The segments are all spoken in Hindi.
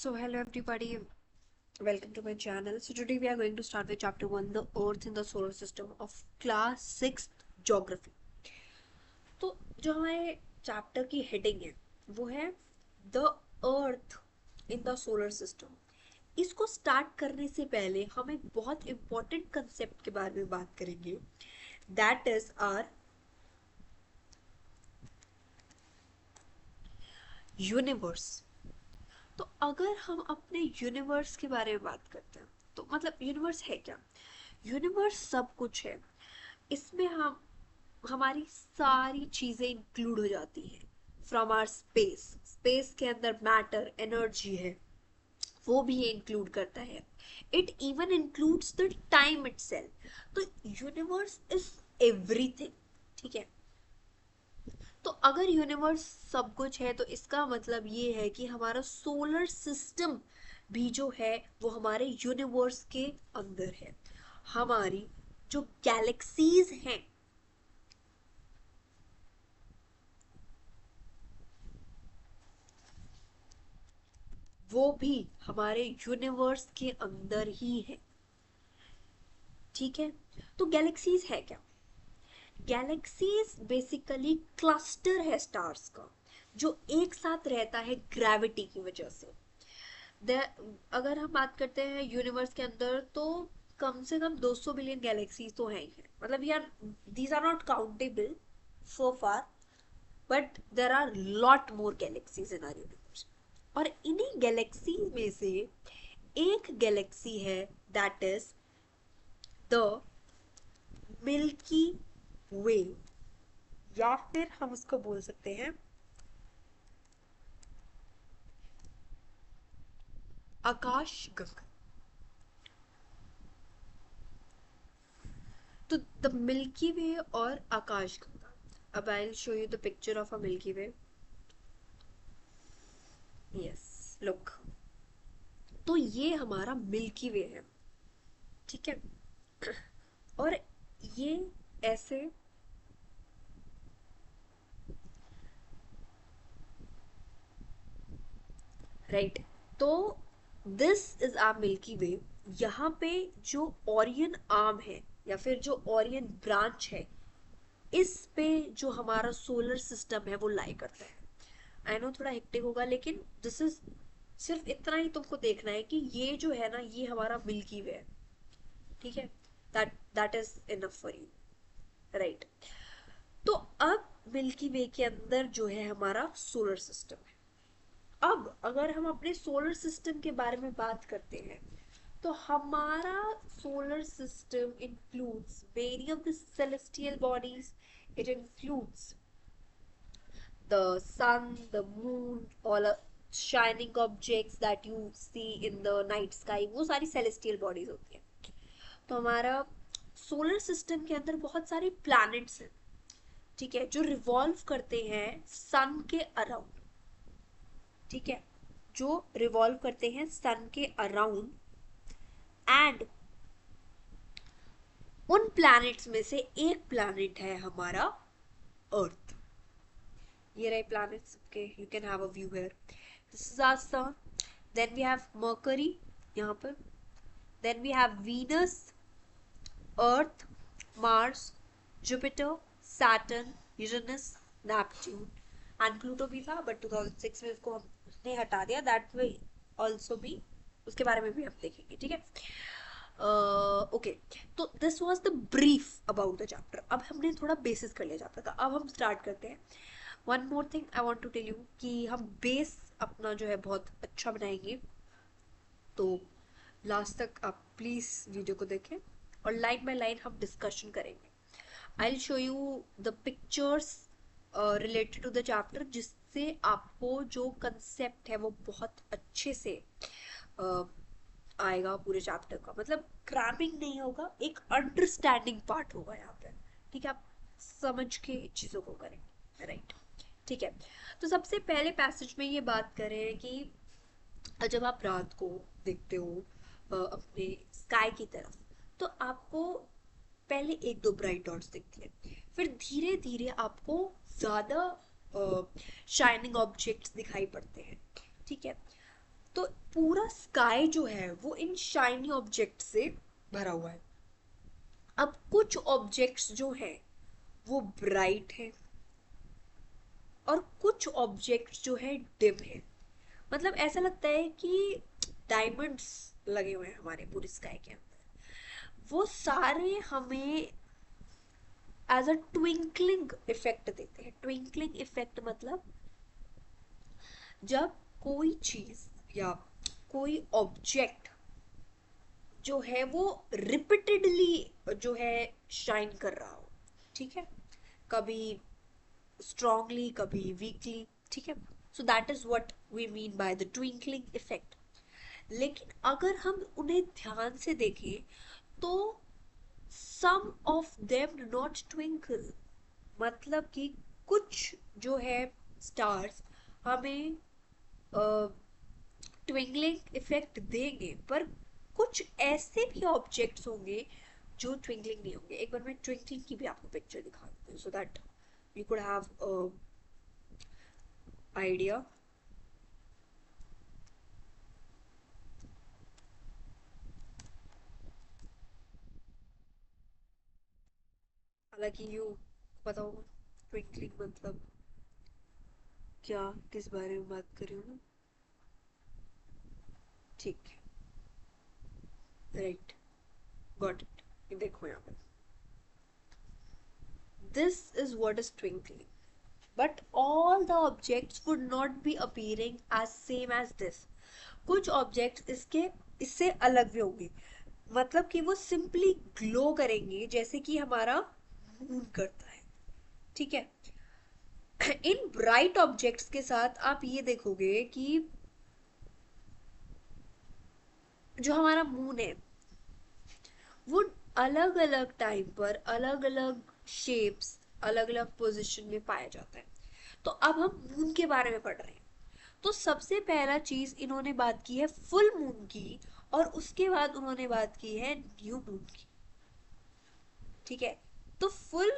So hello everybody, welcome to my channel. So today we are going to start with chapter 1, the Earth in the Solar System of class 6th Geography. तो जो हमारे चैप्टर की हेडिंग है वो है the earth in the solar system. इसको स्टार्ट करने से पहले हम एक बहुत इम्पोर्टेंट कंसेप्ट के बारे में बात करेंगे. That is our universe. तो अगर हम अपने यूनिवर्स के बारे में बात करते हैं तो मतलब यूनिवर्स है क्या. यूनिवर्स सब कुछ है. इसमें हम हमारी सारी चीजें इंक्लूड हो जाती हैं. फ्रॉम आर स्पेस, स्पेस के अंदर मैटर एनर्जी है वो भी ये इंक्लूड करता है. It even includes the time itself. तो यूनिवर्स इज एवरीथिंग. ठीक है. तो अगर यूनिवर्स सब कुछ है तो इसका मतलब ये है कि हमारा सोलर सिस्टम भी जो है वो हमारे यूनिवर्स के अंदर है. हमारी जो गैलेक्सीज हैं वो भी हमारे यूनिवर्स के अंदर ही है. ठीक है. तो गैलेक्सीज है क्या. गैलेक्सीज बेसिकली क्लस्टर है स्टार्स का जो एक साथ रहता है ग्रेविटी की वजह से. अगर हम बात करते हैं यूनिवर्स के अंदर तो कम से कम 200 बिलियन गैलेक्सीज तो हैं ही हैं. मतलब यार these are not countable so far but there are lot more galaxies in our universe. और इन्हीं गैलेक्सी में से एक गैलेक्सी है that is the Milky Way, या फिर हम उसको बोल सकते हैं आकाश गंगा. तो द मिल्की वे और आकाश गंगा. अब आई will show you the picture of a milky way. Yes look. तो ये हमारा मिल्की वे है. ठीक है. और ये ऐसे राइट. तो दिस इज आवर मिल्की वे. यहाँ पे जो ओरियन आर्म है या फिर जो ओरियन ब्रांच है इस पे जो हमारा सोलर सिस्टम है वो लाई करता है. आई नो थोड़ा हेक्टिक होगा लेकिन दिस इज सिर्फ इतना ही तुमको देखना है कि ये जो है ना ये हमारा मिल्की वे है. ठीक है. That is enough for you. Right. तो अब मिल्की वे के अंदर जो है हमारा सोलर सिस्टम है. अब अगर हम अपने सोलर सिस्टम के बारे में बात करते हैं तो हमारा solar system includes many of the celestial bodies. It includes the sun, the moon, all shining objects that you see in the night sky. वो सारी celestial bodies होती हैं. तो हमारा सोलर सिस्टम के अंदर बहुत सारे प्लैनेट्स हैं. ठीक है. जो रिवॉल्व करते हैं सन के अराउंड. ठीक है. जो रिवॉल्व करते हैं सन के अराउंड. एंड उन प्लैनेट्स में से एक प्लैनेट है हमारा अर्थ. ये रहे planets. Okay you can have a view here. This is our sun. Then we have Mercury यहाँ पर. Then we have Venus, Earth, Mars, Jupiter, Saturn, Uranus, Neptune and Pluto भी था बट 2006 में उसको हमने हटा दिया. दैट विल आल्सो बी, उसके बारे में भी हम देखेंगे. ठीक है. ओके. तो this was the brief about the chapter. अब हमने थोड़ा बेसिस कर लिया चैप्टर का. अब हम स्टार्ट करते हैं. One more thing I want to tell you कि हम बेस अपना जो है बहुत अच्छा बनाएंगे. तो लास्ट तक आप प्लीज वीडियो को देखें और लाइन बाय लाइन हम डिस्कशन करेंगे. I will show you the pictures related to the chapter जिससे आपको जो कंसेप्ट है वो बहुत अच्छे से आएगा पूरे चैप्टर का. मतलब क्रैमिंग नहीं होगा, एक अंडरस्टैंडिंग पार्ट होगा यहाँ पे. ठीक है. आप समझ के चीज़ों को करेंगे. राइट. ठीक है. तो सबसे पहले पैसेज में ये बात करें कि जब आप रात को देखते हो अपने स्काई की तरफ तो आपको पहले एक दो ब्राइट डॉट्स दिखती है. फिर धीरे धीरे आपको ज़्यादा शाइनिंग ऑब्जेक्ट्स दिखाई पड़ते हैं. ठीक है. तो पूरा स्काई जो है वो इन शाइनी ऑब्जेक्ट से भरा हुआ है। अब कुछ ऑब्जेक्ट्स जो हैं वो ब्राइट है और कुछ ऑब्जेक्ट्स जो है डिम है। मतलब ऐसा लगता है कि डायमंड्स लगे हुए हैं हमारे पूरी स्काई के अंदर। वो सारे हमें एज अ ट्विंकलिंग इफेक्ट देते हैं। ट्विंकलिंग इफेक्ट मतलब जब कोई चीज या कोई ऑब्जेक्ट जो है वो रिपीटेडली जो है शाइन कर रहा हो, ठीक है, कभी स्ट्रांगली कभी वीकली, ठीक है। So that is what we mean by the twinkling effect. लेकिन अगर हम उन्हें ध्यान से देखें तो some of them do not twinkle। मतलब कि कुछ जो है स्टार्स हमें ट्विंकलिंग इफेक्ट देंगे, पर कुछ ऐसे भी ऑब्जेक्ट्स होंगे जो ट्विंकलिंग नहीं होंगे। एक बार मैं ट्विंकलिंग की भी आपको पिक्चर दिखा देती हूँ so that you could have idea. हालांकि यू पता होगा ट्विंकलिंग मतलब क्या, किस बारे में बात कर रही हूँ। ठीक है, राइट, गॉट इट। देखो यहाँ पे, this is what is twinkling, but all the objects would not be appearing as same as this। कुछ ऑब्जेक्ट्स इसके इससे अलग भी होंगे, मतलब कि वो सिंपली ग्लो करेंगे जैसे कि हमारा मून करता है, ठीक है। इन ब्राइट ऑब्जेक्ट्स के साथ आप ये देखोगे कि जो हमारा मून है वो अलग अलग टाइम पर अलग अलग शेप्स अलग अलग पोजीशन में पाया जाता है। तो अब हम मून के बारे में पढ़ रहे हैं। तो सबसे पहला चीज इन्होंने बात की है फुल मून की, और उसके बाद उन्होंने बात की है न्यू मून की, ठीक है। तो फुल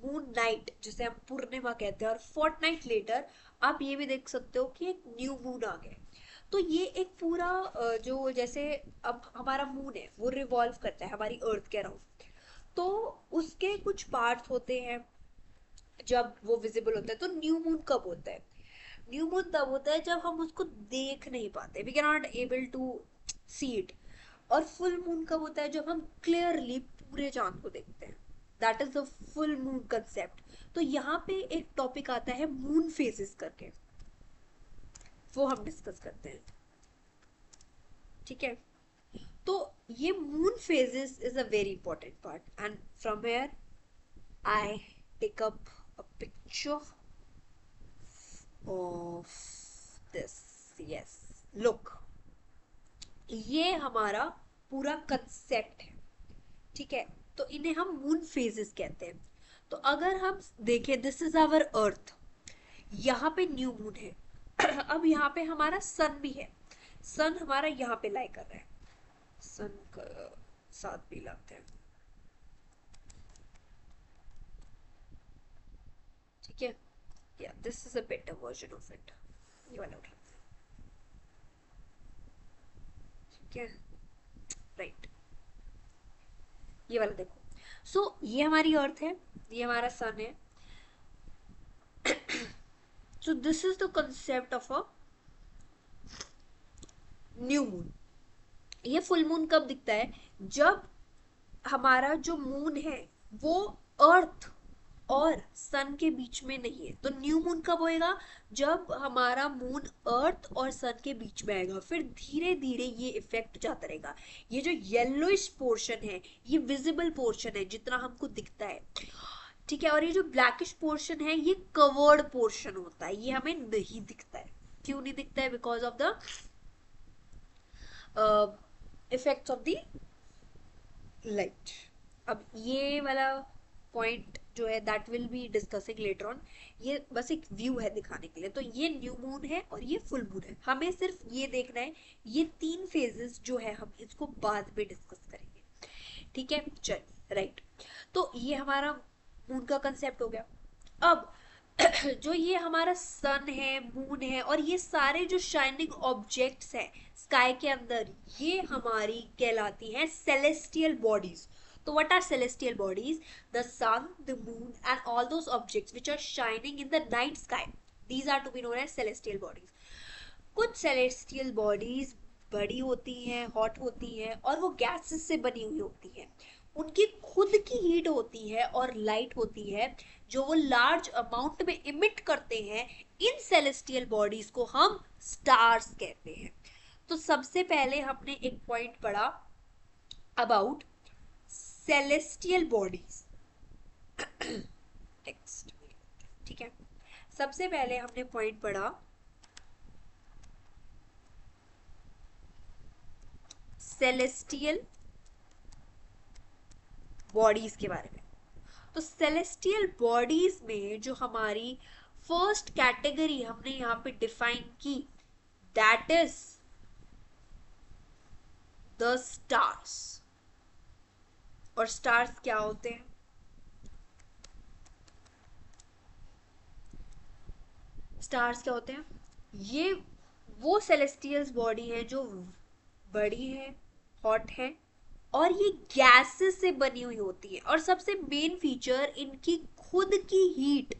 मून नाइट जिसे हम पूर्णिमा कहते हैं, और फोर्टनाइट लेटर आप ये भी देख सकते हो कि एक न्यू मून आ गया। तो ये एक पूरा जो जैसे अब हमारा मून है वो रिवॉल्व करता है हमारी अर्थ के अराउंड, तो उसके कुछ पार्ट्स होते हैं जब वो विजिबल होता है। तो न्यू मून कब होता है? न्यू मून तब होता है जब हम उसको देख नहीं पाते, we can not able to see it. और फुल मून कब होता है? जब हम क्लियरली पूरे चांद को देखते हैं। That is the full moon concept. तो यहाँ पे एक टॉपिक आता है मून फेजेस करके, वो हम डिस्कस करते हैं, ठीक है। तो ये moon phases is a very important part, and from here I take up a picture of this। yes, look, ये हमारा पूरा कंसेप्ट है, ठीक है। तो इन्हें हम मून फेजेस कहते हैं। तो अगर हम देखें, दिस इज आवर अर्थ, यहाँ पे न्यू मून है। अब यहाँ पे हमारा सन भी है। सन हमारा यहाँ पे लाई कर रहा है, सन का साथ भी लाते हैं, ठीक है। या this is a better version of it, ये वाला उठाते हैं, ठीक है, राइट। ये वाला देखो। ये हमारी अर्थ है, ये हमारा सन है। So this is the concept of a new moon. ये फुल मून कब दिखता है? जब हमारा जो मून है वो अर्थ और सन के बीच में नहीं है। तो न्यू मून कब होएगा? जब हमारा मून अर्थ और सन के बीच में आएगा। फिर धीरे धीरे ये इफेक्ट जाता रहेगा। ये जो येलोइश पोर्शन है ये विजिबल पोर्शन है जितना हमको दिखता है, ठीक है। और ये जो ब्लैकिश पोर्शन है ये कवर्ड पोर्शन होता है, ये हमें नहीं दिखता है। क्यों नहीं दिखता है? Because of the effects of the light. अब ये वाला पॉइंट जो है that will be discussing later on. ये बस एक व्यू है दिखाने के लिए। तो ये न्यू मून है और ये फुल मून है, हमें सिर्फ ये देखना है। ये तीन फेजेस जो है हम इसको बाद में डिस्कस करेंगे, ठीक है। चलिए, राइट। तो ये हमारा मून का कंसेप्ट हो गया। अब जो ये हमारा सन है, मून है और ये सारे जो शाइनिंग ऑब्जेक्ट्स हैं स्काई के अंदर, ये हमारी कहलाती हैं सेलेस्टियल बॉडीज. तो what are celestial bodies? The sun, the moon and all those objects which are shining in the night sky, these are to be known as celestial bodies. कुछ सेलेस्टियल बॉडीज बड़ी होती हैं, हॉट होती हैं और वो गैसेस से बनी हुई होती हैं. उनकी खुद की हीट होती है और लाइट होती है जो वो लार्ज अमाउंट में इमिट करते हैं. इन सेलेस्टियल बॉडीज को हम स्टार्स कहते हैं. तो सबसे पहले हमने एक पॉइंट पढ़ा अबाउट सेलेस्टियल बॉडीज. टेक्स्ट, ठीक है. सबसे पहले हमने पॉइंट पढ़ा सेलेस्टियल बॉडीज के बारे में. तो सेलेस्टियल बॉडीज में जो हमारी फर्स्ट कैटेगरी हमने यहां पे डिफाइन की, दैट इज द स्टार्स. और स्टार्स क्या होते हैं? स्टार्स क्या होते हैं? ये वो सेलेस्टियल बॉडी है जो बड़ी है, हॉट है और ये गैसेस से बनी हुई होती है. और सबसे मेन फीचर इनकी खुद की हीट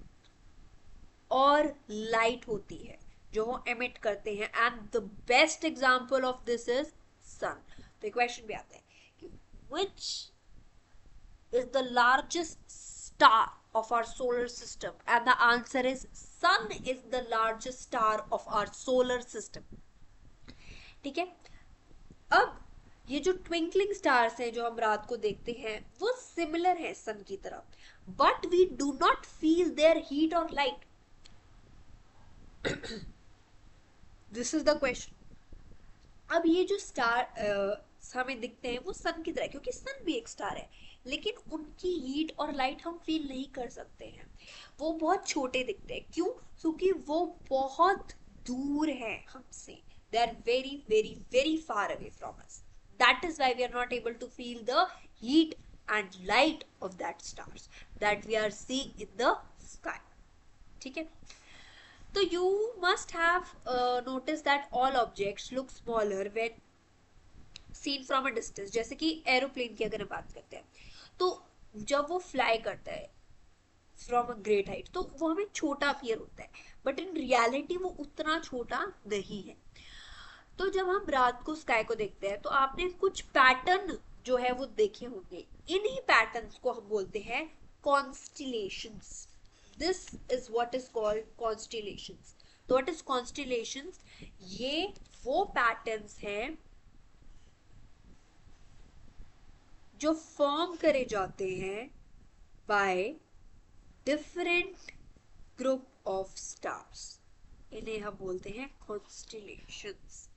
और लाइट होती है जो वो एमिट करते हैं. And the best example of this is sun. तो एक क्वेश्चन भी आता है कि which is the largest star of our solar system, and the answer is sun is the largest star of our solar system. ठीक है. अब ये जो ट्विंकलिंग स्टार्स हैं जो हम रात को देखते हैं वो सिमिलर है सन की तरह, but we do not feel their heat और light. This is the question. अब ये जो स्टार हमें दिखते हैं वो सन की तरह, क्योंकि सन भी एक स्टार है, लेकिन उनकी हीट और लाइट हम फील नहीं कर सकते हैं. वो बहुत छोटे दिखते हैं. क्यों? क्योंकि वो बहुत दूर है हमसे. They are very very very far away from us. That is why we are not able to feel the heat and light of that stars that we are seeing in the sky. ठीक है. तो you must have noticed that all objects look smaller when seen from a distance. जैसे कि एरोप्लेन की अगर हम बात करते हैं तो जब वो फ्लाई करता है फ्रॉम अ ग्रेट हाइट तो वो हमें छोटा अपीयर होता है, बट इन रियलिटी वो उतना छोटा नहीं है. तो जब हम रात को स्काई को देखते हैं तो आपने कुछ पैटर्न जो है वो देखे होंगे. इन्हीं पैटर्न्स को हम बोलते हैं constellations. This is what is called constellations. तो व्हाट इज कॉन्स्टिलेशंस? ये वो पैटर्न्स हैं जो फॉर्म करे जाते हैं by different group of stars. इन्हें हम बोलते हैं कॉन्स्टिलेशंस.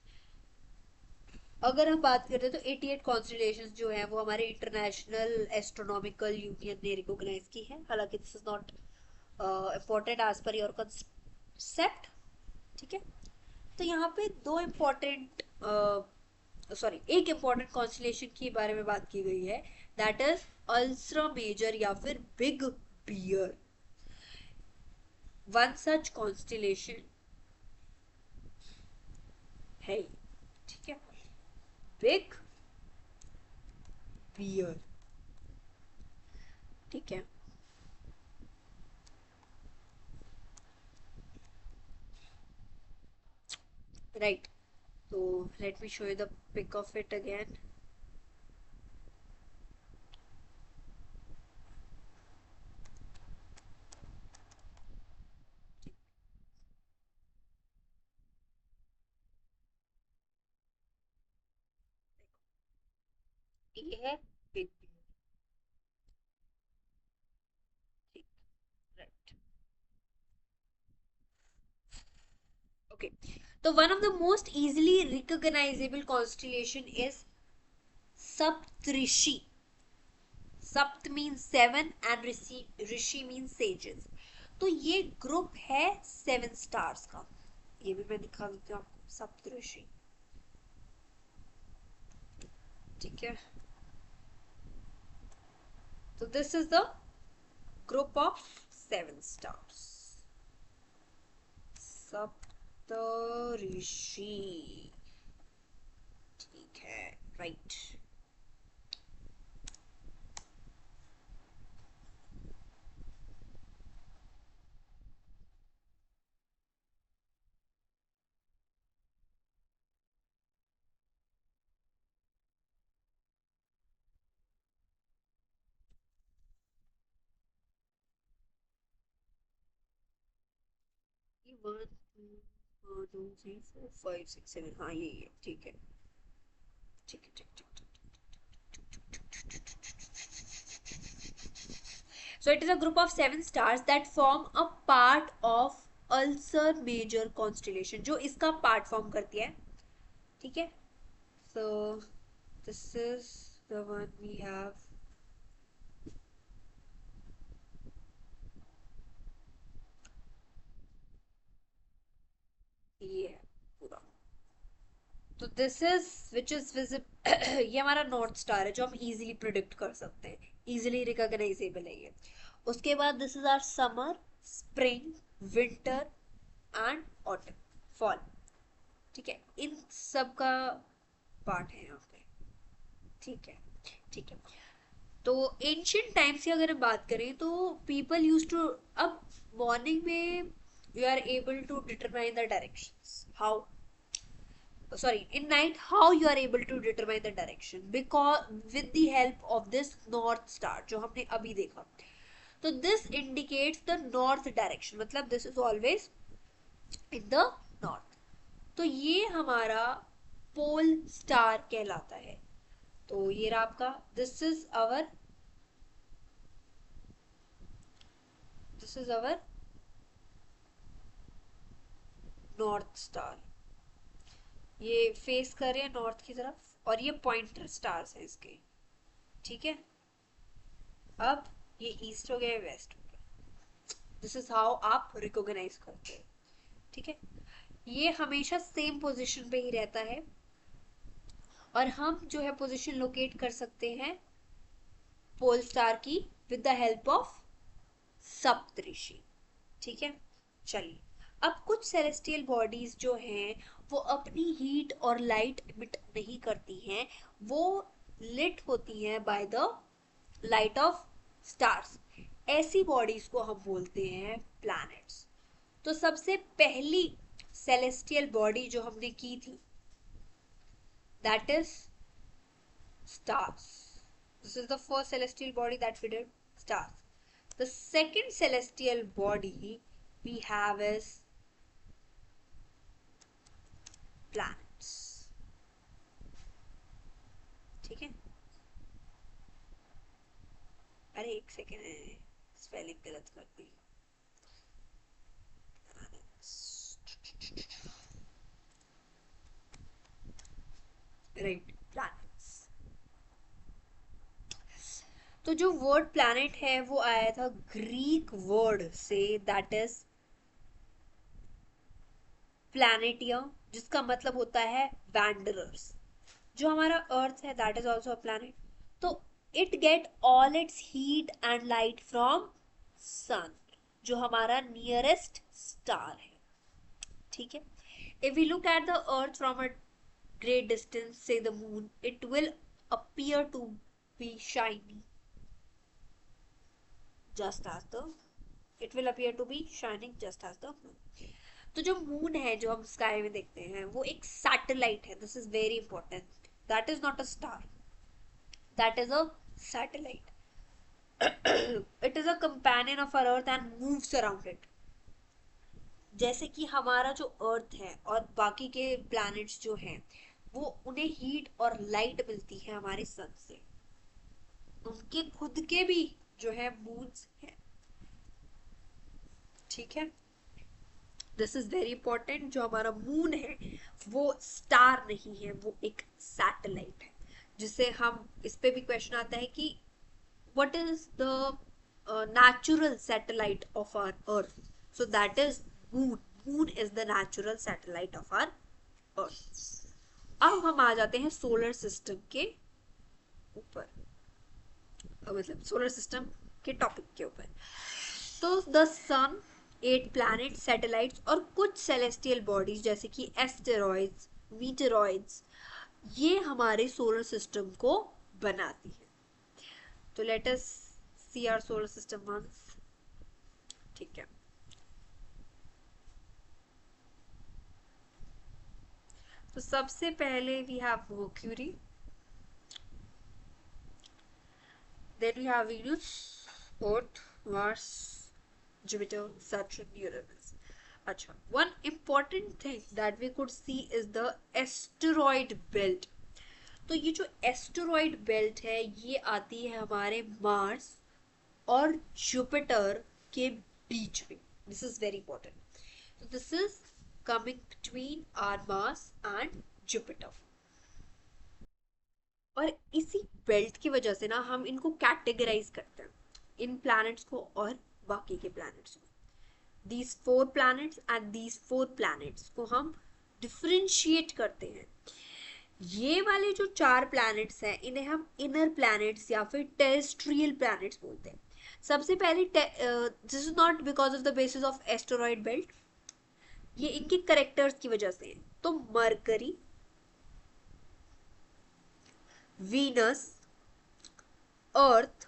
अगर हम बात करें तो 88 कॉन्स्टिलेशंस जो हैं वो हमारे इंटरनेशनल एस्ट्रोनॉमिकल यूनियन ने रिकॉग्नाइज की है. हालांकि this is not important as per your concept. ठीक है. तो यहाँ पे दो इम्पोर्टेंट एक इम्पोर्टेंट कॉन्स्टिलेशन के बारे में बात की गई है, दैट इज अल्ट्रा मेजर या फिर Big Bear. One such constellation है. ठीक है. Big beer. ठीक है. Right. So let me show you the pic of it again. ये है बिग बियर. ठीक. राइट. ओके. तो one of the most easily recognisable constellation is Saptarishi. Sapta mean seven and rishi mean sages. तो ये ग्रुप है 7 स्टार्स का. ये भी मैं दिखा देती हूँ आपको. सप्तऋषि. ठीक है. तो this is the group of 7 stars. Saptarishi, ठीक है, right. One two three four five six seven, हाँ यही है, ठीक है, ठीक है, ठीक ठीक ठीक। So it is a group of 7 stars that form a part of Ulcer Major constellation, जो इसका part form करती है, ठीक है। So this is the one we have. ये है पूरा। तो this is which is visible ये हमारा नॉर्थ स्टार है जो हम इजीली प्रिडिक्ट कर सकते हैं, इजीली रिकॉग्नाइजेबल है ये। उसके बाद this is our summer, spring, winter and autumn, fall, ठीक है, इन सब का पार्ट है यहाँ पे, ठीक है, ठीक है। तो एंशियंट टाइम्स की अगर हम बात करें तो पीपल यूज टू, अब मॉर्निंग में you are able to determine the directions, how, sorry, in night how you are able to determine the direction, because with the help of this north star जो हमने अभी देखा। तो this indicates the north direction, मतलब this is always in the north। तो ये हमारा पोल स्टार कहलाता है। तो ये रहा आपका, this is our north star, ये फेस कर रहे हैं नॉर्थ की तरफ और ये पॉइंटर स्टार्स हैं इसके, ठीक है। अब ये ईस्ट हो गया, वेस्ट हो गया, दिस इज हाउ आप रिकॉग्नाइज करते हैं, ठीक है। ये हमेशा सेम पोजीशन पे ही रहता है और हम जो है पोजीशन लोकेट कर सकते हैं पोल स्टार की विद द हेल्प ऑफ सप्तऋषि, ठीक है। चलिए, अब कुछ सेलेस्टियल बॉडीज जो हैं वो अपनी हीट और लाइट इमिट नहीं करती हैं, वो लिट होती हैं by the light of stars, ऐसी बॉडीज को हम बोलते हैं प्लैनेट्स। तो सबसे पहली सेलेस्टियल बॉडी जो हमने की थी that is stars, this is the first celestial body that we did, stars. The second celestial body we have is planets, ठीक है। अरे एक सेकेंड है, स्पेलिंग गलत कर दी, राइट, प्लैनेट्स। तो जो वर्ड प्लैनेट है वो आया था ग्रीक वर्ड से, दैट इज प्लैनेटिया, जिसका मतलब होता है वैंडरर्स। जो हमारा अर्थ है that is also a planet. तो it get all its heat and light from sun, जो हमारा नियरेस्ट स्टार है, ठीक है। If we look at the earth from a great distance, say the moon, it will appear to be shiny just as the it will appear to be shining just as the moon। तो जो मून है जो हम स्काई में देखते हैं वो एक सैटेलाइट है, this is very important, that is not a star, that is a satellite. It is a companion of our Earth and moves around it. जैसे कि हमारा जो अर्थ है और बाकी के प्लैनेट्स जो हैं वो उन्हें हीट और लाइट मिलती है हमारे सन से, उनके खुद के भी जो है मून्स हैं, ठीक है। दिस इज वेरी इंपॉर्टेंट, जो हमारा मून है वो स्टार नहीं है, वो एक सैटेलाइट है, जिसे हम, इस पे भी क्वेश्चन आता है कि what is the natural satellite of our earth, so that is moon, moon is the natural satellite of our earth। अब हम आ जाते हैं सोलर सिस्टम के ऊपर, मतलब सोलर सिस्टम के टॉपिक के ऊपर। तो द सन 8 प्लैनेट, सैटेलाइट्स और कुछ सेलेस्टियल बॉडीज जैसे कि एस्टेरॉइड्स, मीटेरॉइड्स, ये हमारे सोलर सिस्टम को बनाती है। तो let us see our solar system once. ठीक है, तो सबसे पहले we have Mercury, then we have Venus, Earth, Mars, Jupiter, Saturn, Uranus. अच्छा, one important thing that we could see is the asteroid belt. तो ये जो एस्टेरॉइड बेल्ट है ये आती है हमारे मार्स और जुपिटर के बीच में। This is very important. तो this is coming between our Mars and Jupiter. और इसी बेल्ट की वजह से ना हम इनको कैटेगराइज करते हैं, इन प्लैनेट्स को और बाकी के प्लैनेट्स को। these 4 planets and these 4 planets को हम डिफरेंशिएट करते हैं। ये वाले जो 4 planets हैं इन्हें हम इनर प्लैनेट्स या फिर टेरेस्ट्रियल प्लैनेट्स बोलते हैं। सबसे पहले this is not because of the basis of asteroid belt, ये इनके करेक्टर्स की वजह से है। तो मरकरी, वीनस, अर्थ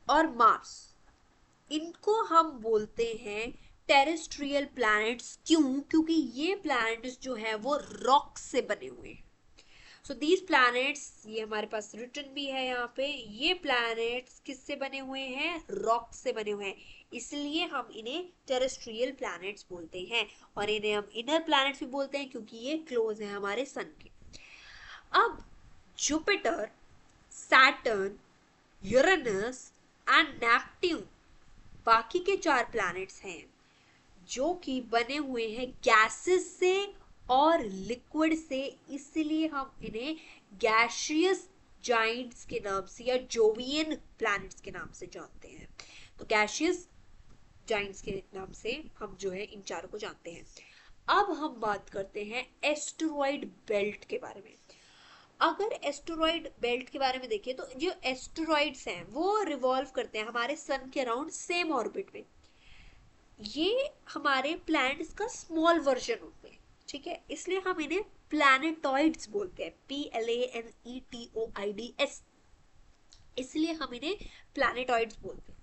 और मार्स, इनको हम बोलते हैं टेरेस्ट्रियल प्लैनेट्स। क्यों? क्योंकि ये प्लैनेट्स जो है वो रॉक से बने हुए हैं। सो दीज प्लैनेट्स, ये हमारे पास रिटर्न भी है यहाँ पे, ये प्लैनेट्स किससे बने हुए हैं? रॉक से बने हुए हैं, इसलिए हम इन्हें टेरेस्ट्रियल प्लैनेट्स बोलते हैं। और इन्हें हम इनर प्लैनेट्स भी बोलते हैं क्योंकि ये क्लोज है हमारे सन के। अब Jupiter, Saturn, Uranus and Neptune बाकी के 4 प्लैनेट्स हैं जो कि बने हुए हैं गैसेस से और लिक्विड से, इसलिए हम इन्हें गैशियस जाइंट्स के नाम से या जोवियन प्लैनेट्स के नाम से जानते हैं। तो गैशियस जाइंट्स के नाम से हम जो है इन चारों को जानते हैं। अब हम बात करते हैं एस्टेरॉइड बेल्ट के बारे में। अगर एस्टेरॉइड बेल्ट के बारे में देखिए तो जो एस्टेरॉइड्स हैं वो रिवॉल्व करते हैं हमारे सन के अराउंड सेम ऑर्बिट में। ये हमारे प्लैनेट्स का स्मॉल वर्जन होते हैं, ठीक है, इसलिए हम इन्हें प्लैनेटॉइड्स बोलते हैं, PLANETOIDS, इसलिए हम इन्हें प्लैनेटॉइड्स बोलते हैं।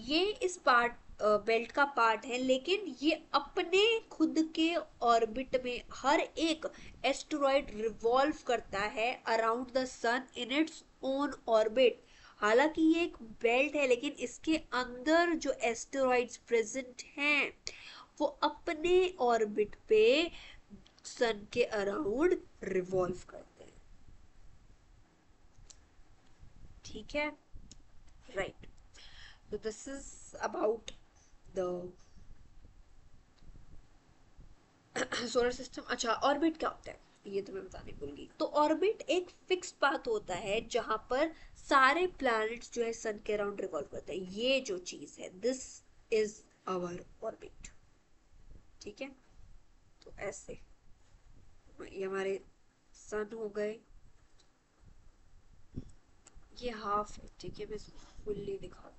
ये इस पार्ट बेल्ट का पार्ट है, लेकिन ये अपने खुद के ऑर्बिट में हर एक एस्टेरॉइड रिवॉल्व करता है around the sun in its own orbit. हालांकि ये एक बेल्ट है लेकिन इसके अंदर जो एस्टेरॉइड्स प्रेजेंट हैं वो अपने ऑर्बिट पे सन के अराउंड रिवॉल्व करते हैं। ठीक है, right. So this is about the solar system. अच्छा, ऑर्बिट क्या होता है ये तो मैं बताने भूल गई। तो ऑर्बिट एक फिक्स पाथ होता है जहां पर सारे प्लैनेट्स जो है सन के अराउंड रिवॉल्व करते हैं। ये जो चीज है दिस इज आवर ऑर्बिट। ठीक है, तो ऐसे ये हमारे सन हो गए, ये हाफ है। ठीक है, मैं इसको फुल्ली दिखाती हूँ।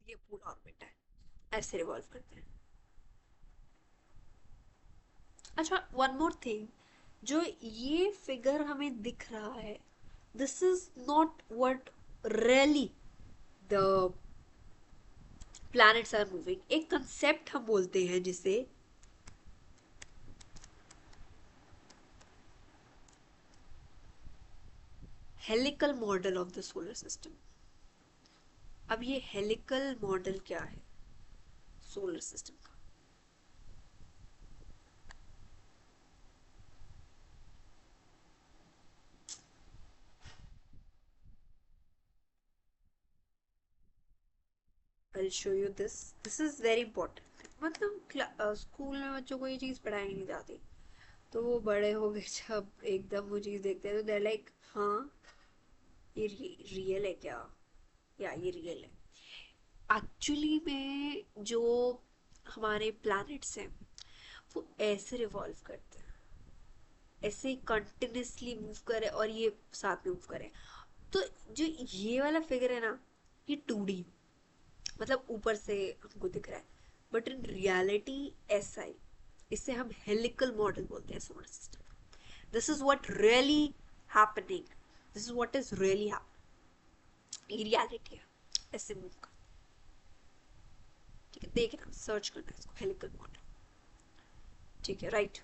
ये पूरा ऑर्बिट है, ऐसे रिवॉल्व करते हैं। अच्छा, वन मोर थिंग, जो ये फिगर हमें दिख रहा है this is not what really the planets are moving. एक कंसेप्ट हम बोलते हैं जिसे helical model of the solar system. अब ये हेलिकल मॉडल क्या है सोलर सिस्टम का? I'll show you this. This is very important. मतलब स्कूल में बच्चों को ये चीज़ पढ़ाई नहीं जाती, तो वो बड़े हो गए जब एकदम वो चीज़ देखते हैं तो दे लाइक हाँ ये रियल है क्या? या ये रियल है। एक्चुअली में जो हमारे प्लैनेट्स हैं वो ऐसे रिवॉल्व करते हैं, ऐसे कंटिन्यूसली मूव करे और ये साथ में मूव करे। तो जो ये वाला फिगर है ना, ये 2D, मतलब ऊपर से हमको दिख रहा है, बट इन रियलिटी SI, इसे हम हेलिकल मॉडल बोलते हैं solar system. This is what really happening, this is what is really happening, ये रियलिटी है, ऐसे मूव कर। ठीक है, देखना, सर्च करना इसको, हेलिकल मॉडल। ठीक है, राइट।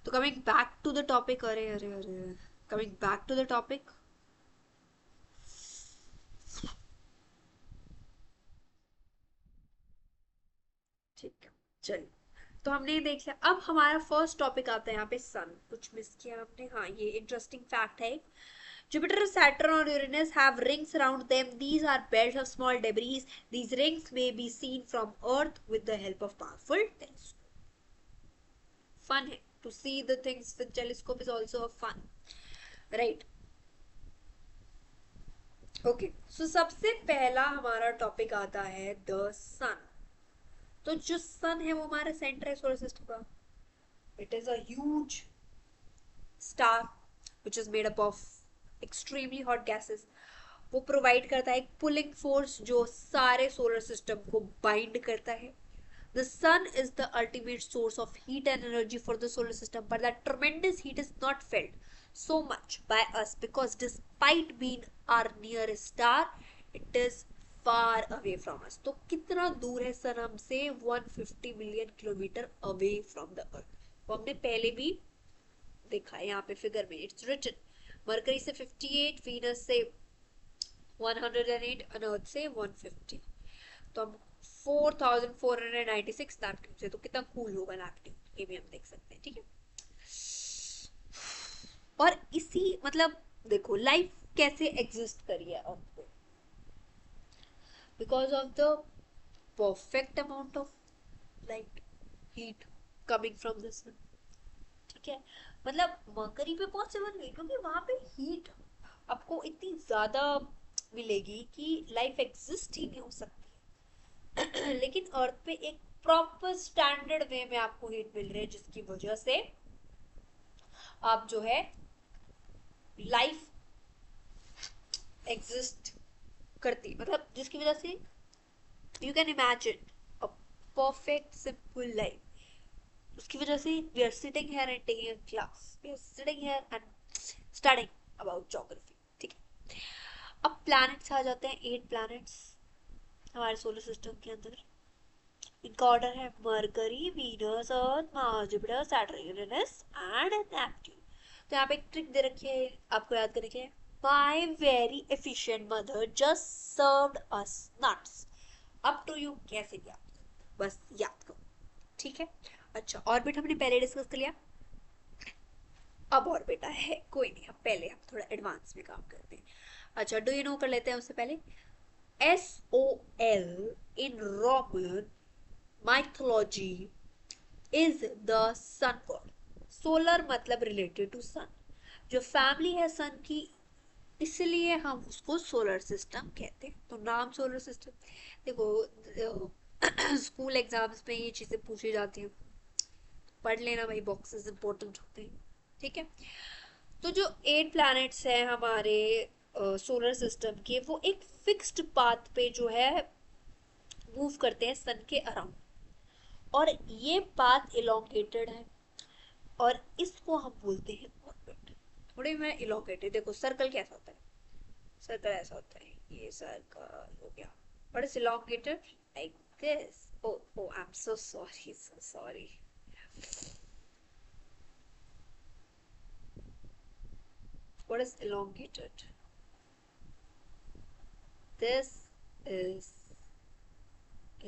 तो coming back to the topic, अरे अरे अरे, coming back to the topic. ठीक है, चलिए, तो हमने ये देख लिया। अब हमारा फर्स्ट टॉपिक आता है यहाँ पे सन। कुछ मिस किया हमने, हाँ ये इंटरेस्टिंग फैक्ट है। Jupiter, Saturn और Uranus have rings around them. These are belts of small debris. These rings may be seen from Earth with the help of powerful telescope. Fun है, to see the things with telescope is also a fun, right? Okay, so सबसे पहला हमारा टॉपिक आता है द सन। तो जो सन है वो हमारा सेंटर है सोलर सिस्टम का। It is a huge star which is made up of extremely hot gases. वो प्रोवाइड करता है एक पुलिंग फोर्स जो सारे सोलर सिस्टम को बाइंड करता है। The sun is the ultimate source of heat and energy for the solar system, but that tremendous heat is not felt so much by us because despite being our nearest star, it is far away from us. तो कितना दूर है सन हमसे? 150 million kilometre away from the earth. वो हमने पहले भी देखा है यहाँ पे फिगर में, इट्स रिटन। मरकरी से 58, वीनस से 108 और अर्थ से 150। तो हम 4496 नैपट्यून से, तो कितना कूल होगा नैपट्यून, ये भी हम देख सकते हैं। ठीक है, और इसी मतलब देखो लाइफ कैसे एग्जिस्ट करी है अर्थ पे, because of the perfect amount of light, heat coming from the sun. ठीक है, मतलब मरकरी पे पॉसिबल नहीं क्योंकि वहां पे हीट आपको इतनी ज्यादा मिलेगी कि लाइफ एग्जिस्ट ही नहीं हो सकती। लेकिन अर्थ पे एक प्रॉपर स्टैंडर्ड वे में आपको हीट मिल रही है, जिसकी वजह से आप जो है लाइफ एग्जिस्ट करती, मतलब जिसकी वजह से you can imagine a perfect simple life. उसकी वजह से we are sitting here and taking a class, we are sitting here and studying about geography. ठीक है, अब प्लैनेट्स आ जाते हैं, 8 प्लैनेट्स हमारे सोलर सिस्टम के अंदर। इनका ऑर्डर है mercury, Venus, Earth, Mars, Jupiter, Saturn, Uranus and Neptune. तो यहाँ पे एक ट्रिक दे रखी है आपको याद करने के लिए। My very efficient mother just served us nuts. Up to you कैसे याद करो, बस याद करो। ठीक है, अच्छा ऑर्बिट हमने पहले डिस्कस कर लिया, अब ऑर्बिट है, कोई नहीं, अब पहले हम थोड़ा एडवांस में काम करते हैं। अच्छा, डू यू नो कर लेते हैं उससे पहले। SOL in Roman mythology is the sun god. Solar मतलब रिलेटेड टू सन, जो फैमिली है सन की, इसलिए हम उसको सोलर सिस्टम कहते हैं। तो नाम सोलर सिस्टम, देखो स्कूल एग्जाम्स में ये चीजें पूछी जाती हैं, पढ़ लेना भाई, बॉक्सेस इंपॉर्टेंट होते हैं। ठीक है, तो जो 8 प्लैनेट्स हैं हमारे सोलर सिस्टम के, वो एक फिक्स्ड पाथ पे जो है मूव करते हैं सन के अराउंड, और ये पाथ इलोंगेटेड है, और इसको हम बोलते हैं ऑर्बिट। थोड़ी मैं इलोंगेटेड, देखो सर्कल कैसा होता है, सर्कल ऐसा होता है, ये सर्कल हो गया, but it's elongated like this. Oh oh I am so sorry, so sorry. What is elongated? This is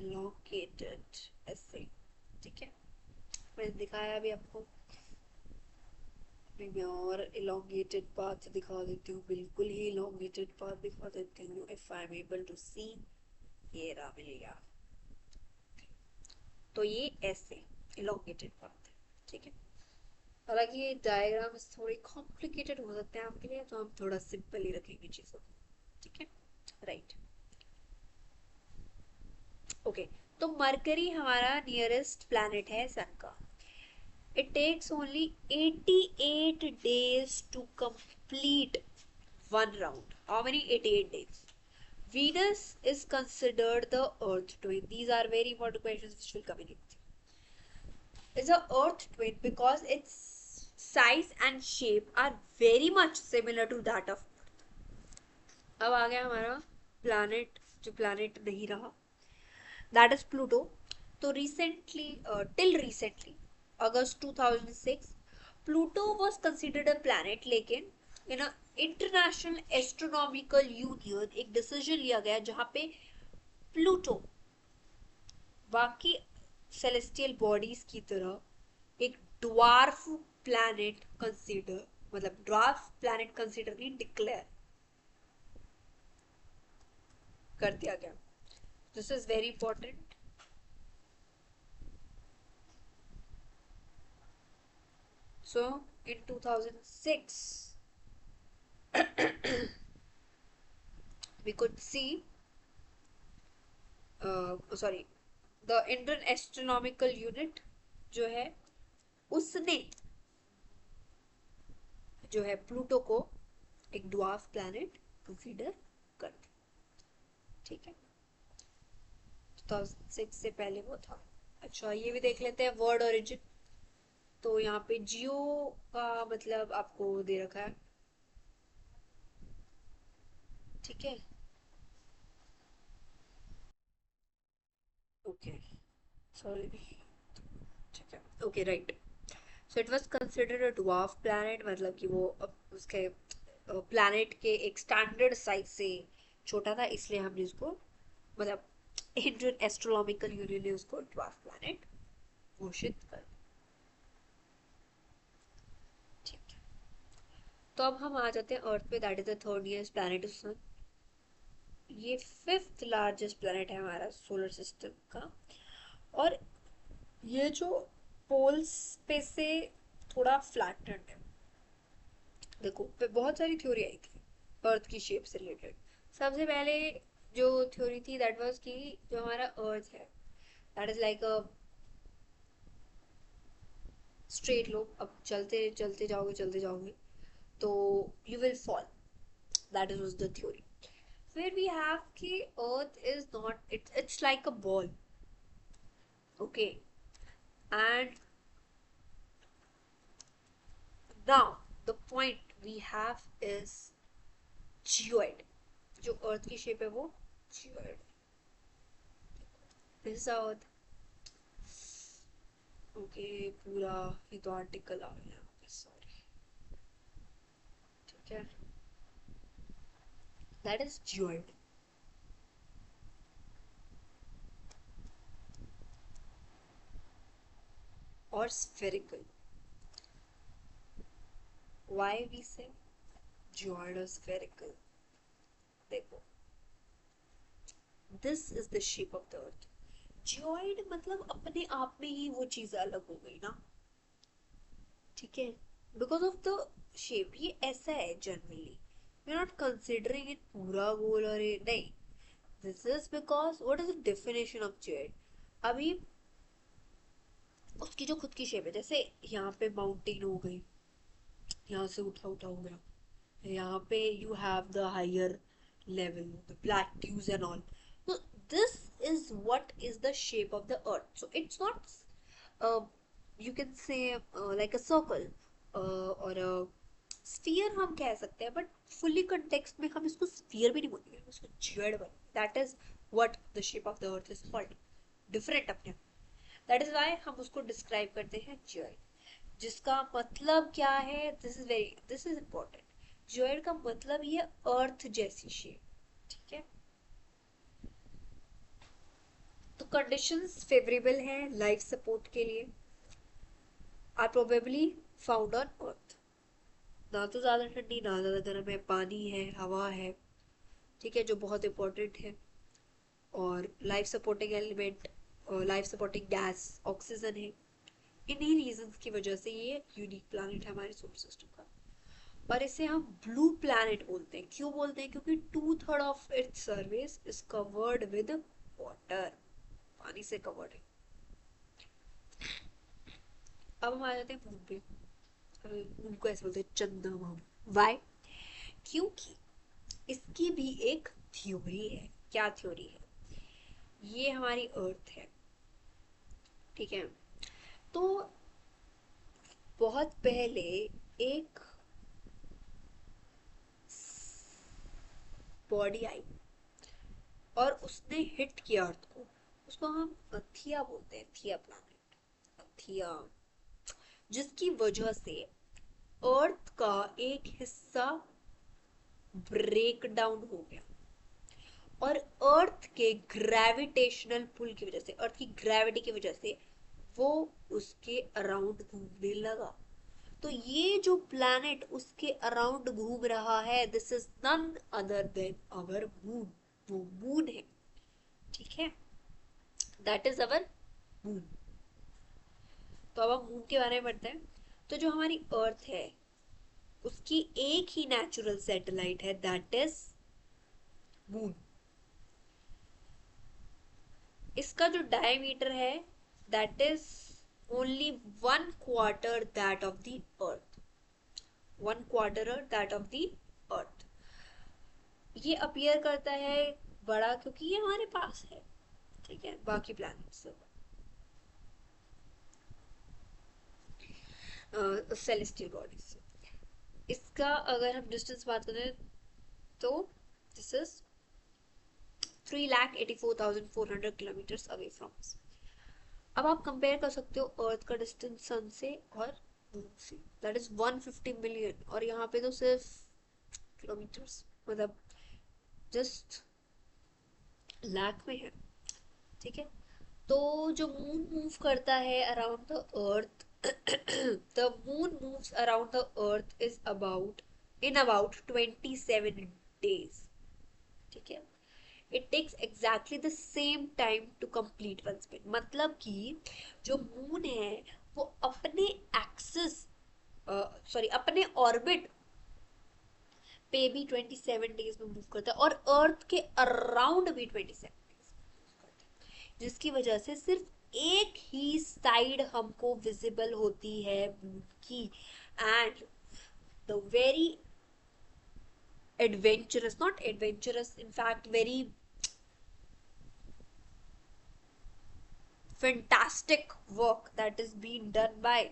elongated ऐसे। ठीक है, मैंने दिखाया अभी आपको, मैं और elongated path दिखा देती हूँ, बिल्कुल ही elongated path दिखा देती हूँ। if I am able to see, ये रहा, मिल गया। तो ये ऐसे elongated path है। ठीक है, हालांकि ये डायग्राम्स थोड़ी कॉम्प्लिकेटेड हो सकते हैं आपके लिए, तो हम थोड़ा सिंपल ही रखेंगे चीजों को। ठीक है, राइट। ओके, तो मरकरी हमारा नियरेस्ट प्लैनेट है सन का. It takes only 88 days to complete one round. How many? 88 days. Venus is considered the Earth twin. These are very important questions which will come in. It's a Earth twin because its size and shape are very much similar to that of Earth. अब आ गया हमारा planet, जो planet नहीं रहा, that is Pluto. तो recently, till recently, August 2006, Pluto was considered a planet, लेकिन in a international astronomical union एक decision लिया गया जहाँ पे Pluto बाकी celestial bodies की तरह एक dwarf planet consider, मतलब dwarf planet consider नहीं declare कर दिया गया. This is very important. So in 2006 we could see sorry, the Indian Astronomical Unit जो है उसने जो है प्लूटो को एक ड्वार्फ प्लैनेट कंसीडर कर दिया. ठीक है, 2006 से पहले वो था. अच्छा, ये भी देख लेते हैं वर्ड ओरिजिन. तो यहाँ पे जियो का मतलब आपको दे रखा है. ठीक है, ओके, सॉरी, ठीक है, okay, right. So it was considered a dwarf planet, मतलब कि वो उसके प्लैनेट के एक स्टैंडर्ड साइज से छोटा था, इसलिए हमने उसको, मतलब इंडियन एस्ट्रोनॉमिकल यूनियन ने उसको ड्वार्फ प्लैनेट घोषित कर. ठीक है, तो अब हम आ जाते हैं अर्थ पे. That is the third nearest planet to sun. ये फिफ्थ लार्जेस्ट प्लैनेट है हमारा सोलर सिस्टम का. और ये जो पोल्स पे से थोड़ा फ्लैटेंड है. देखो, पे बहुत सारी थ्योरी आई थी अर्थ की शेप से रिलेटेड. सबसे पहले जो थ्योरी थी दैट वाज कि जो हमारा अर्थ है that is like a straight low. अब चलते चलते जाओगे, चलते जाओगे तो you will fall. That is was the theory. फिर वी हैव कि earth is not, it's like a ball. Okay, and now the point we have is geoid. जो अर्थ की शेप है वो geoid. This is earth. Okay, पूरा ये तो आर्टिकल आ गया, सॉरी. ठीक है, दैट इज जियोइड. और spherical. Why we say geoid or spherical? देखो, this is the shape of the earth. Geoid मतलब अपने आप में ही वो चीज अलग हो गई ना. ठीक है, because of the shape. ये ऐसा है generally. we are not considering it पूरा गोल और ये नहीं. this is because what is the definition of geoid? अभी उसकी जो खुद की शेप है, जैसे यहाँ पे माउंटेन हो गई, यहाँ से उठा उठा हो गया, यहाँ पे you have the higher level, the plateaus and all. So this is what is the shape of the earth. So it's not uh, you can say like a circle or a sphere हम कह सकते हैं, but fully context में हम इसको sphere भी नहीं बोलेंगे, इसको geoid बोलेंगे. That is what the shape of the earth is called. Different अपने. That is why हम उसको describe करते हैं geoid. जिसका मतलब क्या है, दिस इज इम्पोर्टेंट. जॉइड का मतलब ये अर्थ जैसी शेप. ठीक है, तो कंडीशंस फेवरेबल हैं लाइफ सपोर्ट के लिए. Are probably found on Earth. ना तो ज्यादा ठंडी ना ज्यादा गर्म है, पानी है, हवा है. ठीक है, जो बहुत इंपॉर्टेंट है. और life supporting element, life supporting gas oxygen है. इन्हीं रीजंस की वजह से ये यूनिक प्लैनेट है हमारे सोलर सिस्टम का. और इसे हम ब्लू प्लैनेट बोलते हैं. क्यों बोलते हैं? क्योंकि 2/3 of its surface is covered with water. पानी से कवर्ड है। अब हम आ जाते हैं मून पे। मून को ऐसे बोलते हैं चंद्रमा। वाई? क्योंकि इसकी भी एक थ्योरी है। क्या थ्योरी है? ये हमारी अर्थ है, ठीक है। तो बहुत पहले एक बॉडी आई और उसने हिट किया अर्थ को। उसको हम थिया बोलते हैं, थिया प्लैनेट, थिया। जिसकी वजह से अर्थ का एक हिस्सा ब्रेक डाउन हो गया और अर्थ के ग्रेविटेशनल पुल की वजह से, अर्थ की ग्रेविटी की वजह से वो उसके अराउंड घूमने लगा। तो ये जो प्लैनेट उसके अराउंड घूम रहा है, this is none other than our moon. वो मून है, ठीक है। That is our moon. तो अब हम मून के बारे में पढ़ते हैं। तो जो हमारी अर्थ है उसकी एक ही नेचुरल सैटेलाइट है, दैट इज मून। इसका जो डायमीटर है that is only 1/4 that of the earth. 1/4 that of the earth. ये अपीयर करता है बड़ा क्योंकि ये हमारे पास है, ठीक है, बाकी प्लैनेट से। सेलेस्टियल बॉडीज से इसका अगर हम डिस्टेंस बात करें तो this is 3,84,400 kilometre away from अस। अब आप कंपेयर कर सकते हो अर्थ का डिस्टेंस सन से और मून से, दैट इज 150 मिलियन। और यहाँ पे तो सिर्फ किलोमीटर्स, मतलब जस्ट लाख में है, ठीक है। तो जो मून मूव करता है around the Earth, the moon moves around the Earth is about in about 27 days, ठीक है। It takes exactly the same time to complete one spin. मतलब कि जो मून है वो अपने एक्सिस, सॉरी अपने ऑर्बिट पे भी 27 डेज में मूव करता है और अर्थ के अराउंड भी 27 डेज करता है, जिसकी वजह से सिर्फ एक ही साइड हमको विजिबल होती है मून की। And the very adventurous, not adventurous, in fact very fantastic work that is being done by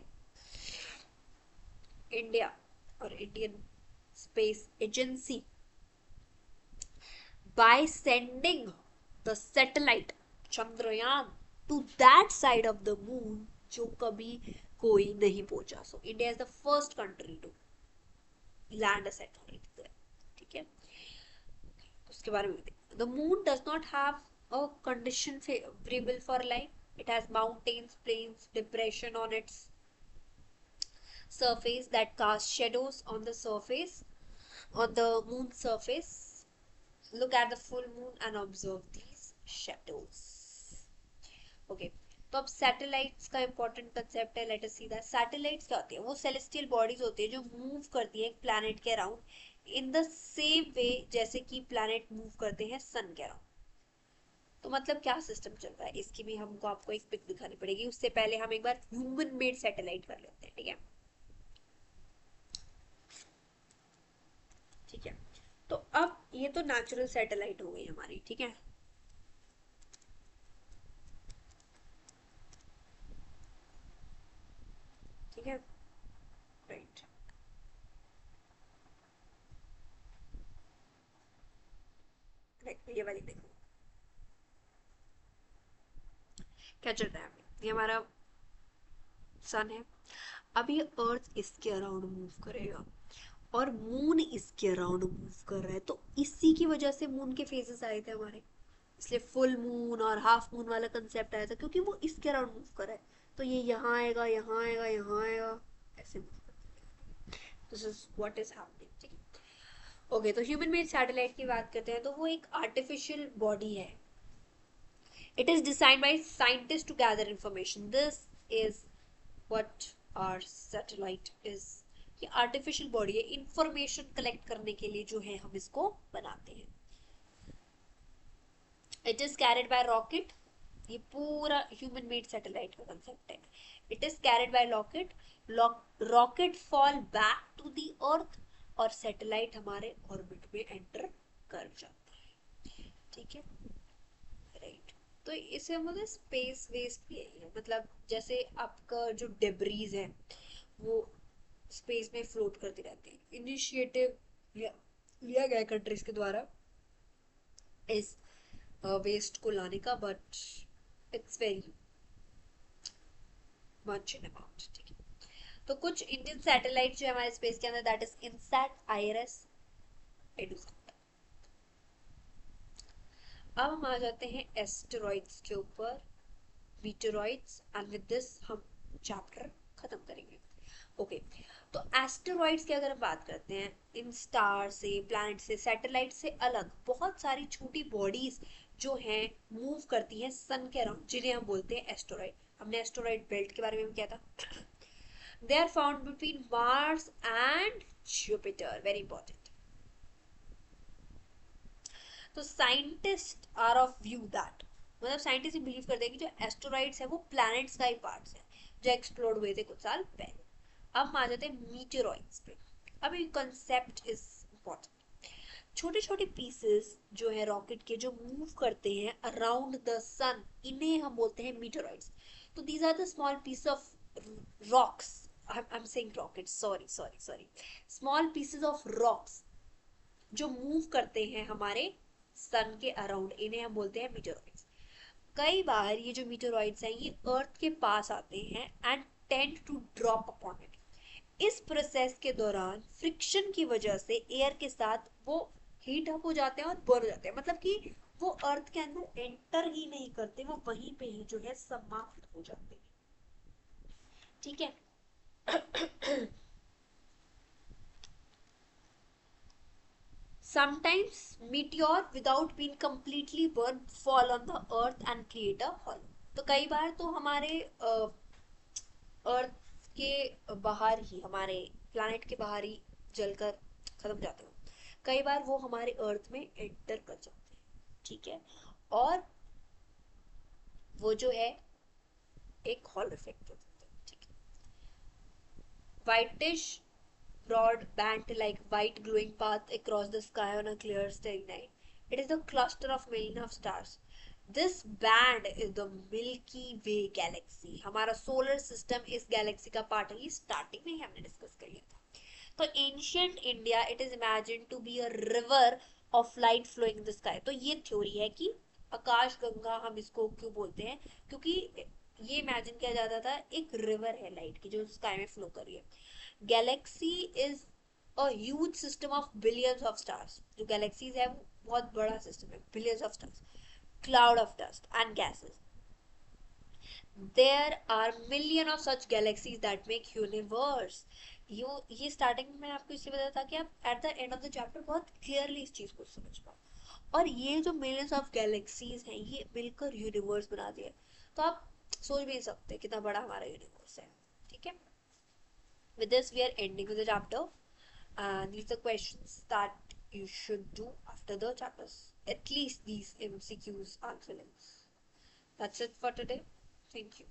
India or Indian Space Agency by sending the satellite Chandrayaan to that side of the moon जो कभी कोई नहीं पहुंचा। So India is the first country to land a satellite there, ठीक है। उसके बारे में देखते। The moon does not have a condition favorable for life. It has mountains, plains, depression on its surface that cast shadows on the surface, on the moon's surface. Look at the full moon and observe these shadows. Okay. तो अब सैटेलाइट्स का इंपॉर्टेंट कंसेप्ट है। Late us see that satellites क्या होती है। वो सेलेस्टियल बॉडीज होती है जो मूव करती है एक प्लैनेट के around in the same way जैसे कि प्लैनेट मूव करते हैं सन के अराउंड। तो मतलब क्या सिस्टम चल रहा है इसकी भी हमको आपको एक पिक दिखानी पड़ेगी। उससे पहले हम एक बार ह्यूमन मेड सैटेलाइट कर लेते हैं, ठीक है। ठीक है, तो अब ये तो नेचुरल सैटेलाइट हो गई हमारी, ठीक है। ठीक है, राइट। ये वाली देखो क्या चल रहा है। ये हमारा सन है। अब ये अर्थ इसके अराउंड मूव करेगा और मून इसके अराउंड मूव कर रहा है। तो इसी की वजह से मून के फेजेस आए थे हमारे, इसलिए फुल मून और हाफ मून वाला कंसेप्ट आया था क्योंकि वो इसके अराउंड मूव कर रहा है। तो ये यहाँ आएगा, यहाँ आएगा, यहाँ आएगा, ऐसे मूव करते हैं। This is what is happening, ठीक है। ओके, तो ह्यूमन मेड सैटेलाइट की बात करते हैं। तो वो एक आर्टिफिशियल बॉडी है। It is designed by scientist to gather information. This is what our satellite is. ये आर्टिफिशियल बॉडी है, इंफॉर्मेशन कलेक्ट करने के लिए जो है हम इसको बनाते हैं। It is carried by rocket ये पूरा ह्यूमन मेड सैटेलाइट का कंसेप्ट है. It is carried by rocket. Rocket fall back to the earth और सैटेलाइट हमारे ऑर्बिट में एंटर कर जाता है. ठीक है, राइट. तो इसे हम बोलते हैं स्पेस वेस्ट भी है. मतलब जैसे आपका जो डेब्रीज है वो स्पेस में फ्लोट करती रहती है. इनिशिएटिव लिया गया कंट्रीज के द्वारा इस वेस्ट को लाने का, but it's very much in amount. ठीक है, तो कुछ इंडियन सैटेलाइट जो है हमारे स्पेस के अंदर, that is INSAT, IRS, EDUSAT. अब हम आ जाते हैं एस्टेरॉइड्स के ऊपर, मीटेरॉइड्स, एंड विद दिस हम चैप्टर खत्म करेंगे. ओके, तो एस्टेरॉइड्स की अगर हम बात करते हैं, इन स्टार से, प्लैनेट से, सैटेलाइट से अलग बहुत सारी छोटी बॉडीज जो हैं मूव करती हैं सन के अराउंड, जिन्हें हम बोलते हैं एस्टेरॉइड. हमने एस्टेरॉइड बेल्ट के बारे में किया था. They are found between Mars and Jupiter. Very important. तो scientist are of view that, मतलब साइंटिस्ट बिलीव करते हैं कि जो एस्टेरॉइड्स है वो प्लैनेट्स का ही पार्ट्स है जो एक्सप्लोर हुए थे कुछ साल पहले. अब हम आ जाते हैं मीटेरॉइड्स पे. अब ये कंसेप्ट इज इम्पोर्टेंट. छोटे छोटे पीसेस जो है रॉकेट के जो मूव करते हैं अराउंड द सन, इन्हें हम बोलते हैं मीटेरॉइड्स. तो these are the small piece of rocks. I'm saying rockets, sorry. Small pieces of rocks जो मूव करते हैं हमारे सन के अराउंड, इन्हें हम बोलते हैं मीटेरॉइड्स. कई बार ये जो मीटेरॉइड्स हैं ये अर्थ के पास आते हैं and tend to drop upon it. इस प्रोसेस के दौरान फ्रिक्शन की वजह से एयर के साथ वो हीट अप हो जाते हैं और बर्न हो जाते हैं. मतलब कि वो अर्थ के अंदर एंटर ही नहीं करते, वो वहीं पे ही जो है समाप्त हो जाते हैं. ठीक है. Sometimes meteor without being completely burned fall on the earth and create a hollow. तो कई बार तो हमारे अर्थ के बाहर ही, हमारे प्लैनेट के बाहर ही जलकर खत्म जाते हैं. कई बार वो हमारे अर्थ में एंटर कर जाते हैं. ठीक है, और वो जो है एक हॉल इफेक्ट होता है. ठीक है. Whitish broad band like white glowing path across the sky on a clear starry night. It is a cluster of millions of stars. This band is the Milky Way galaxy. हमारा सोलर सिस्टम इस गैलेक्सी का पार्ट है. ये स्टार्टिंग में ही हमने डिस्कस कर लिया था. तो ancient India it is imagine to be a river of light flowing in the sky. तो ये थ्योरी है कि आकाश गंगा हम इसको क्यों बोलते हैं, क्योंकि ये इमेजिन किया जाता था एक रिवर है लाइट की जो स्काई में फ्लो कर रही है. Galaxy is a huge system of billions of stars. जो गैलेक्सीज है वो बहुत बड़ा सिस्टम है, billions of stars, cloud of dust and gases. There are million of such galaxies that make universe. ये स्टार्टिंग में मैंने आपको इसलिए बताया था कि आप at the end of the chapter बहुत क्लियरली इस चीज को समझ पाओ. और ये जो मिलियंस ऑफ गैलेक्सीज हैं ये मिलकर यूनिवर्स बना दिए. तो आप सोच भी नहीं सकते कितना बड़ा हमारा यूनिवर्स है. ठीक है. With this, we are ending with the chapter, and these are questions that you should do after the chapters. At least these MCQs answer. That's it for today. Thank you.